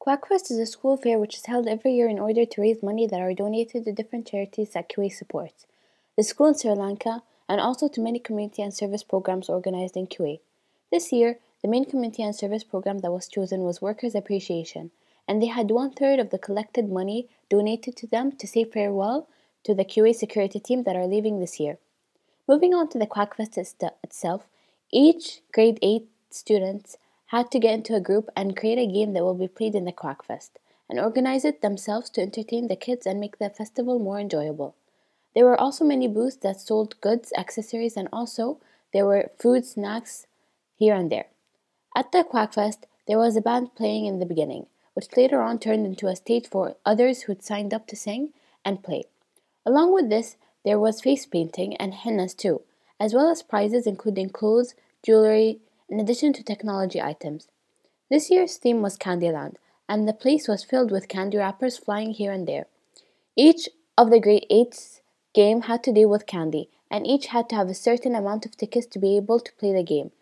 Quackfest is a school fair which is held every year in order to raise money that are donated to different charities that Kuwait supports, the school in Sri Lanka, and also to many community and service programs organized in Kuwait. This year, the main community and service program that was chosen was Workers' Appreciation, and they had 1/3 of the collected money donated to them to say farewell to the Kuwait security team that are leaving this year. Moving on to the Quackfest itself, each grade 8 students had to get into a group and create a game that will be played in the Quackfest, and organize it themselves to entertain the kids and make the festival more enjoyable. There were also many booths that sold goods, accessories, and also there were food, snacks here and there. At the Quackfest, there was a band playing in the beginning, which later on turned into a stage for others who'd signed up to sing and play. Along with this, there was face painting and hennas too, as well as prizes including clothes, jewelry, in addition to technology items. This year's theme was Candyland, and the place was filled with candy wrappers flying here and there. Each of the grade 8's game had to do with candy, and each had to have a certain amount of tickets to be able to play the game.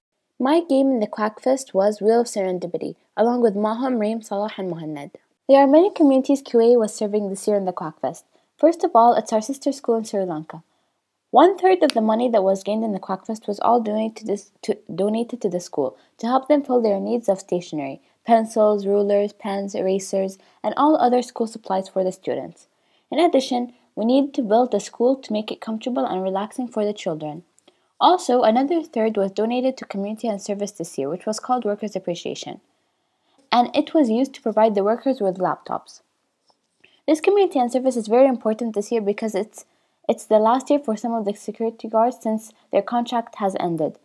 My game in the Quackfest was Wheel of Serendipity, along with Maham, Reem, Salah, and Mohanad. There are many communities QA was serving this year in the Quackfest. First of all, it's our sister school in Sri Lanka. 1/3 of the money that was gained in the Quackfest was all donated to the school to help them fill their needs of stationery, pencils, rulers, pens, erasers, and all other school supplies for the students. In addition, we needed to build the school to make it comfortable and relaxing for the children. Also, another third was donated to community and service this year, which was called Workers' Appreciation, and it was used to provide the workers with laptops. This community and service is very important this year because it's the last year for some of the security guards since their contract has ended.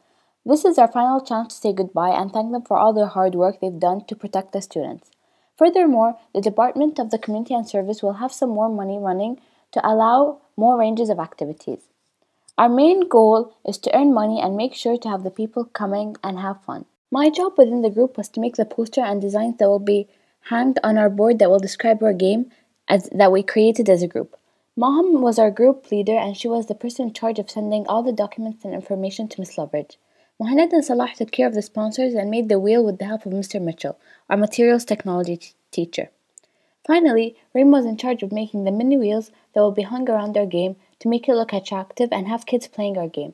This is our final chance to say goodbye and thank them for all their hard work they've done to protect the students. Furthermore, the Department of the Community and Service will have some more money running to allow more ranges of activities. Our main goal is to earn money and make sure to have the people coming and have fun. My job within the group was to make the poster and designs that will be hanged on our board that will describe our game that we created as a group. Maham was our group leader and she was the person in charge of sending all the documents and information to Miss Loveridge. Mohamed and Salah took care of the sponsors and made the wheel with the help of Mr. Mitchell, our materials technology teacher. Finally, Reem was in charge of making the mini wheels that will be hung around our game to make it look attractive and have kids playing our game.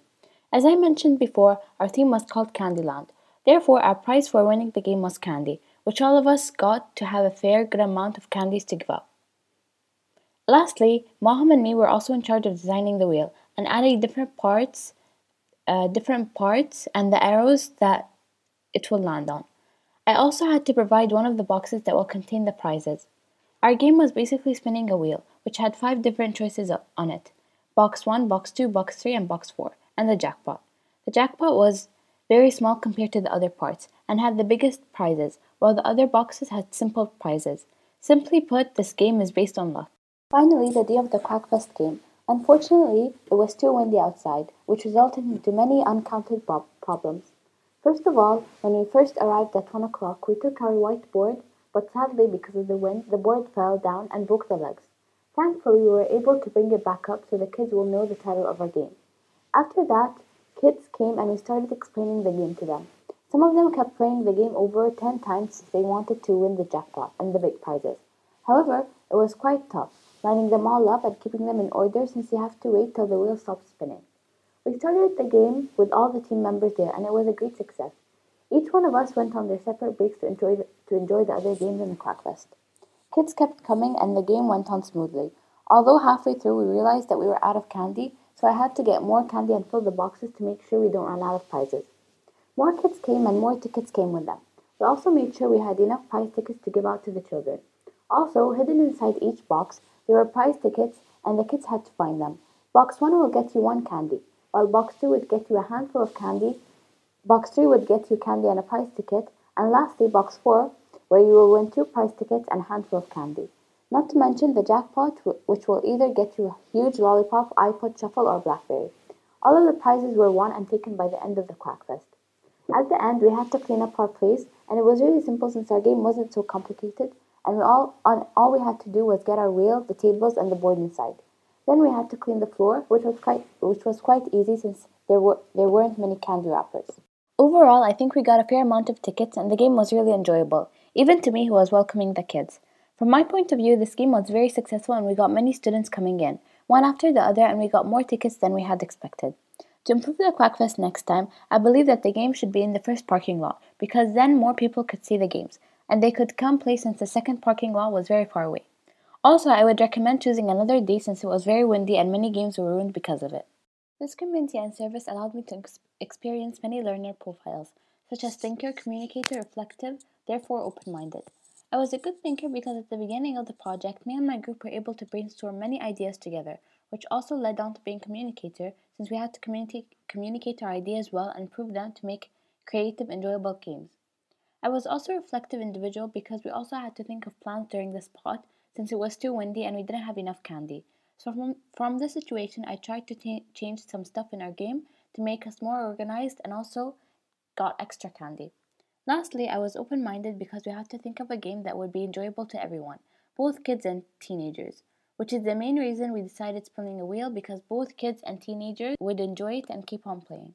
As I mentioned before, our theme was called Candyland. Therefore, our prize for winning the game was candy, which all of us got to have a fair good amount of candies to give out. Lastly, Maham and me were also in charge of designing the wheel and adding different parts and the arrows that it will land on. I also had to provide one of the boxes that will contain the prizes. Our game was basically spinning a wheel, which had 5 different choices on it: box 1, box 2, box 3, and box 4, and the jackpot. The jackpot was very small compared to the other parts and had the biggest prizes, while the other boxes had simple prizes. Simply put, this game is based on luck. Finally, the day of the Quackfest came. Unfortunately, it was too windy outside, which resulted into many uncounted problems. First of all, when we first arrived at 1 o'clock, we took our whiteboard, but sadly, because of the wind, the board fell down and broke the legs. Thankfully, we were able to bring it back up so the kids will know the title of our game. After that, kids came and we started explaining the game to them. Some of them kept playing the game over 10 times since they wanted to win the jackpot and the big prizes. However, it was quite tough, lining them all up and keeping them in order since you have to wait till the wheel stops spinning. We started the game with all the team members there and it was a great success. Each one of us went on their separate breaks to enjoy the other games in the Quackfest. Kids kept coming and the game went on smoothly. Although halfway through we realized that we were out of candy, so I had to get more candy and fill the boxes to make sure we don't run out of prizes. More kids came and more tickets came with them. We also made sure we had enough prize tickets to give out to the children. Also, hidden inside each box, there were prize tickets and the kids had to find them. Box 1 will get you 1 candy, while box 2 would get you a handful of candy, box 3 would get you candy and a prize ticket, and lastly box 4, where you will win 2 prize tickets and a handful of candy. Not to mention the jackpot, which will either get you a huge lollipop, iPod Shuffle, or Blackberry. All of the prizes were won and taken by the end of the Quackfest. At the end, we had to clean up our place, and it was really simple since our game wasn't so complicated, and all we had to do was get our wheel, the tables, and the board inside. Then we had to clean the floor, which was quite easy since there weren't many candy wrappers. Overall, I think we got a fair amount of tickets, and the game was really enjoyable. even to me who was welcoming the kids. From my point of view, the scheme was very successful and we got many students coming in, one after the other, and we got more tickets than we had expected. To improve the Quackfest next time, I believe that the game should be in the first parking lot, because then more people could see the games, and they could come play since the second parking lot was very far away. Also, I would recommend choosing another day since it was very windy and many games were ruined because of it. This community and service allowed me to experience many learner profiles, such as thinker, communicator, reflective, therefore open-minded. I was a good thinker because at the beginning of the project, me and my group were able to brainstorm many ideas together, which also led on to being communicator since we had to communicate our ideas well and prove them to make creative, enjoyable games. I was also a reflective individual because we also had to think of plans during the spot since it was too windy and we didn't have enough candy. So from this situation, I tried to change some stuff in our game to make us more organized and also got extra candy. Lastly, I was open-minded because we had to think of a game that would be enjoyable to everyone, both kids and teenagers, which is the main reason we decided spinning a wheel because both kids and teenagers would enjoy it and keep on playing.